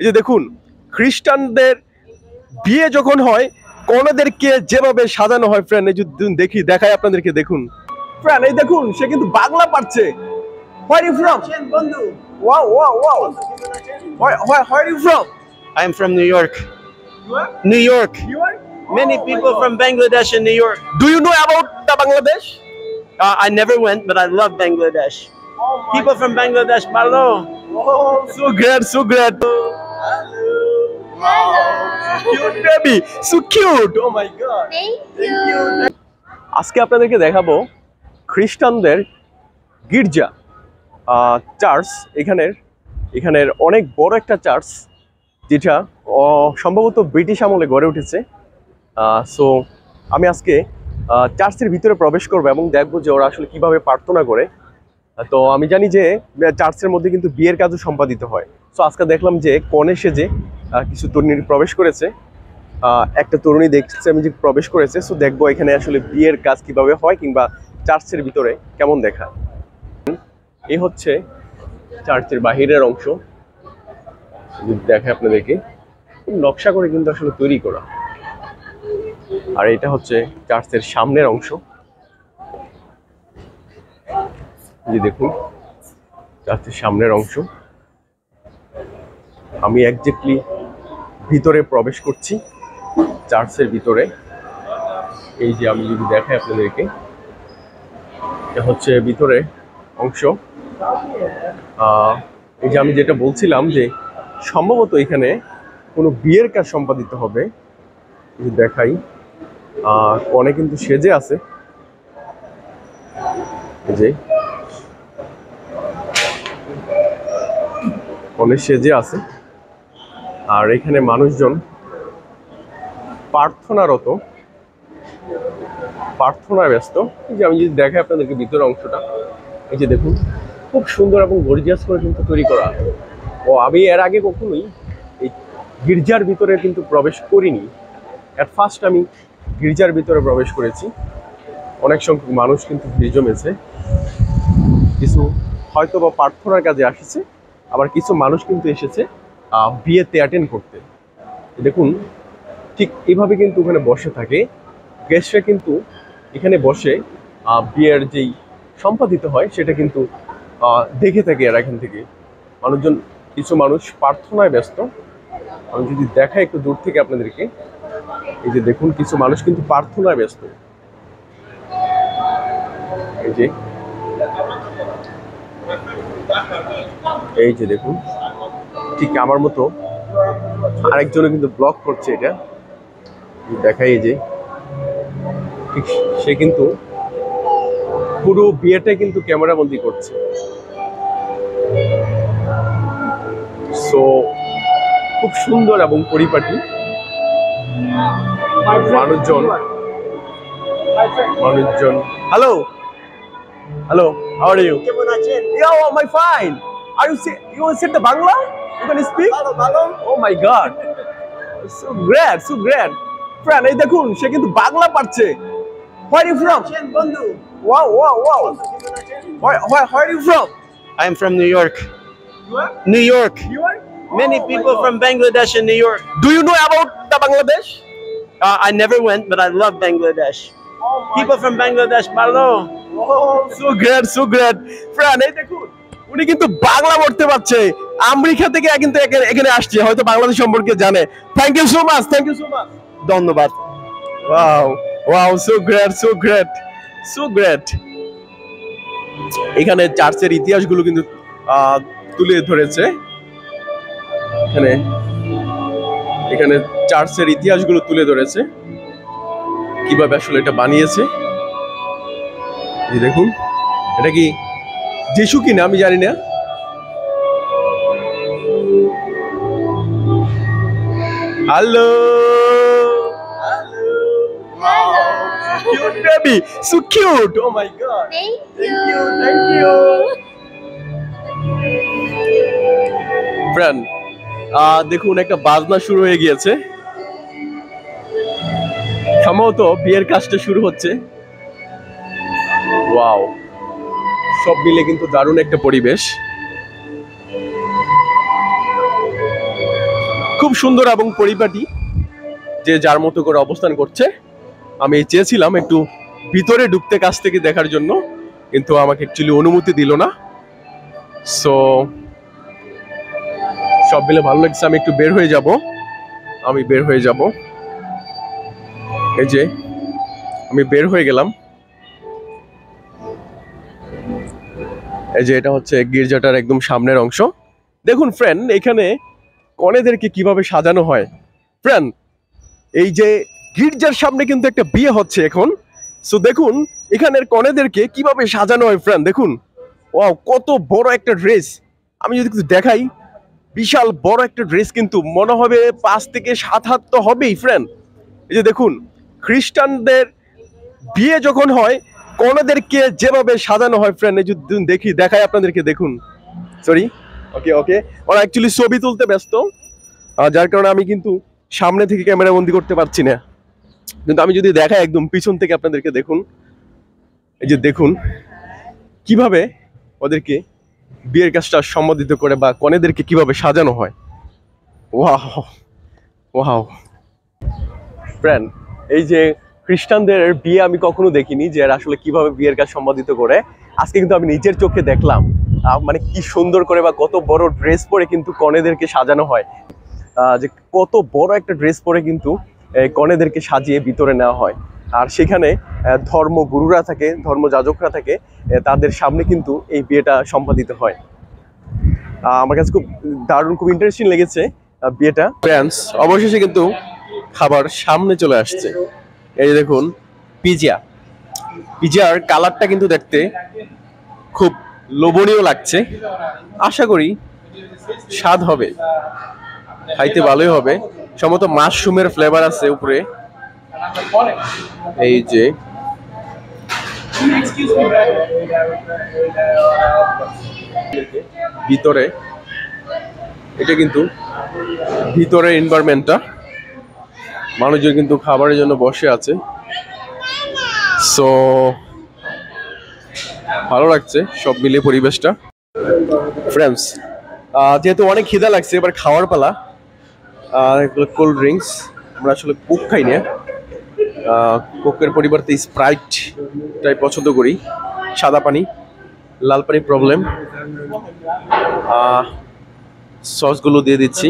এই যে দেখুন, খ্রিস্টানদের বিয়ে যখন হয় কনেদেরকে যেভাবে সাজানো হয় ফ্রেন্ড, এই যে দেখাই আপনাদেরকে, দেখুন ফ্রেন্ড, এই দেখুন সে কিন্তু বাংলা পারছে। Where are you from? Wow, wow, wow. Where are you from? I'm from New York. New York. Many people from Bangladesh and New York. Do you know about the Bangladesh? I never went, but I love Bangladesh. People from Bangladesh, hello. Oh, so great, so great. Cute baby, so cute. Oh my god. Thank you. আজকে আপনাদেরকে দেখাবো খ্রিস্টানদের গির্জা, church. এখানের অনেক বড় একটা church, যেটা সম্ভবত ব্রিটিশ আমলে গড়ে উঠেছে। সো আমি আজকে চার্চের ভিতরে প্রবেশ করবো এবং দেখবো যে ওরা আসলে কিভাবে প্রার্থনা করে। তো আমি জানি যে চার্চের মধ্যে কিন্তু বিয়ের কাজও সম্পাদিত হয়। সো আজকে দেখলাম যে কনে সেজে কিছু তরুণী প্রবেশ করেছে। একটা তরুণী দেখছে আমি যে প্রবেশ করেছে। সো দেখবো এখানে আসলে বিয়ের কাজ কিভাবে হয়, কিংবা চার্চের ভিতরে কেমন দেখা। এই হচ্ছে চার্চের বাহিরের অংশ, দেখে আপনাদেরকে নকশা করে কিন্তু আসলে তৈরি করা। আর এটা হচ্ছে চার্চের সামনের অংশ, যে দেখুন চার্চের সামনের অংশ। আমি একজ্যাক্টলি ভিতরে প্রবেশ করছি চার্চের ভিতরে। এই যে আমি যদি দেখাই আপনাদেরকে, এটা হচ্ছে ভিতরে অংশ। এই যে আমি যেটা বলছিলাম যে সম্ভবত এখানে কোনো বিয়ের কাজ সম্পাদিত হবে। দেখাই, কনে কিন্তু সেজে আছে, যে কনে সেজে আছে। আর এখানে মানুষজন প্রার্থনায় ব্যস্ত। এই যে আমি যদি দেখাই আপনাদেরকে ভিতরের অংশটা, এই যে দেখুন খুব সুন্দর এবং গর্জিয়াস করে কিন্তু তৈরি করা। ও আমি এর আগে কখনোই এই গির্জার ভিতরে কিন্তু প্রবেশ করিনি। অ্যাট ফার্স্ট আমি গির্জার ভিতরে প্রবেশ করেছি। অনেক সংখ্যক মানুষ কিন্তু ভিড় জমেছে, কিছু হয়তো বা প্রার্থনার কাজে আসছে, আবার কিছু মানুষ কিন্তু এসেছে বিয়েতে অ্যাটেন্ড করতে। দেখুন ঠিক এইভাবে কিন্তু ওখানে বসে থাকে গেস্টরা, কিন্তু এখানে বসে বিয়ের যেই সম্পাদিত হয় সেটা কিন্তু দেখে থাকে। আর এখান থেকে মানুষজন, কিছু মানুষ প্রার্থনায় ব্যস্ত। আমি যদি দেখাই একটু দূর থেকে আপনাদেরকে, এই যে দেখুন কিছু মানুষ কিন্তু প্রার্থনায় ব্যস্ত। এই যে দেখুন ঠিক আমার মতো আরেকজনে কিন্তু ব্লগ করছে। এটা দেখাই, এই যে ঠিক সে কিন্তু পুরো বিয়েটা কিন্তু ক্যামেরা বন্দি করছে। সো খুব সুন্দর এবং পরিপাটি মানুষজন। Hello, how are you? Yeah, oh my fine. Are you said the Bangla? You can speak? Oh my god. So great. Friend, এই দেখুন সে কিন্তু বাংলা পারছে। Where are you from? Wow. Where are you from? I'm from New York. New York. Many people from Bangladesh and New York. Do you know about the Bangladesh? I never went, but I love Bangladesh. People from Bangladesh, hello. Oh, so great. Friend, এই দেখুন উনি কিন্তু বাংলা পড়তে পারছে। America থেকে কিন্তু এখানে আসছে, হয়তো বাংলাদেশ সম্পর্কে জানে। Thank you so much. ধন্যবাদ। Wow, so great. এখানে চার্চের ইতিহাসগুলো কিন্তু তুলে ধরেছে। এখানে চার্চের ইতিহাসগুলো তুলে ধরেছে, কিভাবে আসলে এটা বানিয়েছে। এই দেখুন, এটা কি যিশু কিনা আমি জানি না। Hello, cute baby, so cute. Oh my god. Thank you. Friend, দেখুন একটা বাজনা শুরু হয়ে গিয়েছে, সম্ভবত বিয়ের কাজটা শুরু হচ্ছে। ওয়াও, সব মিলে কিন্তু দারুণ একটা পরিবেশ। খুব সুন্দর এবং পরিপাটি, যে যার মতো করে অবস্থান করছে। আমি চেয়েছিলাম একটু ভিতরে ঢুকতে কাছ থেকে দেখার জন্য, কিন্তু আমাকে অ্যাকচুয়ালি অনুমতি দিল না। সো সব মিলে ভালো লাগছে। আমি একটু বের হয়ে যাব, এই যে আমি বের হয়ে গেলাম। এই যে এটা হচ্ছে গির্জাটার একদম সামনের অংশ। দেখুন ফ্রেন্ড, এখানে কনেদেরকে কিভাবে সাজানো হয়। ফ্রেন্ড, এই যে গির্জার সামনে কিন্তু একটা বিয়ে হচ্ছে এখন। সো দেখুন এখানের কনেদেরকে কিভাবে সাজানো হয় ফ্রেন্ড, দেখুন। ওয়াও, কত বড় একটা ড্রেস। আমি যদি কিছু দেখাই, বিশাল বড় একটা ড্রেস, কিন্তু মনে হবে 5 থেকে 7 হাত তো হবেই ফ্রেন্ড। এই যে দেখুন, খ্রিস্টানদের বিয়ে যখন হয় কনেদেরকে যেভাবে সাজানো হয় ফ্রেন্ড, এই যে দেখাই আপনাদেরকে, দেখুন। সরি, ওকে ওরা অ্যাকচুয়ালি ছবি তুলতে ব্যস্ত, যার কারণে আমি কিন্তু সামনে থেকে ক্যামেরা বন্দি করতে পারছি না। কিন্তু আমি যদি দেখাই একদম পিছন থেকে আপনাদেরকে, দেখুন। এই যে দেখুন কিভাবে ওদেরকে বিয়ের কাজটা সম্পাদিত করে, বা কনেদেরকে কিভাবে সাজানো হয়। ওয়াও ফ্রেন্ড, এই যে খ্রিস্টানদের বিয়ে আমি কখনো দেখিনি, যে এরা আসলে কিভাবে বিয়ের কাজ সম্পাদিত করে। আজকে কিন্তু আমি নিজের চোখে দেখলাম, মানে কি সুন্দর করে বা কত বড় ড্রেস পরে কিন্তু কনেদেরকে সাজানো হয়। যে কত বড় একটা ড্রেস পরে কিন্তু কনেদেরকে সাজিয়ে ভিতরে নেওয়া হয়। আর সেখানে ধর্মগুরুরা থাকে, ধর্মযাজকরা থাকে, তাদের সামনে কিন্তু এই বিয়েটা সম্পাদিত হয়। আমার কাছে খুব দারুণ, খুব ইন্টারেস্টিং লেগেছে বিয়েটা। ফ্রেন্ডস, অবশেষে কিন্তু খাবার সামনে চলে আসছে। এই দেখুন, পিজার কালারটা কিন্তু দেখতে খুব লোভনীয় লাগছে। আশা করি স্বাদ হবে, খাইতে ভালোই হবে। সম্ভবত মাশরুমের ফ্লেভার আছে উপরে। এই যে ভিতরে, এটা কিন্তু ভিতরে এনভায়রনমেন্টটা, মানুষজন কিন্তু খাবারের জন্য বসে আছে। সো ভালো লাগছে সব মিলিয়ে পরিবেশটা। ফ্রেন্ডস, যেহেতু অনেক খিদা লাগছে, এবার খাওয়ার পালা। কোল্ড ড্রিঙ্কস, আমরা আসলে কোক খাই না, কোকের পরিবর্তে স্প্রাইটটাই পছন্দ করি। সাদা পানি, লাল পানি প্রবলেম। সসগুলো দিয়ে দিচ্ছি।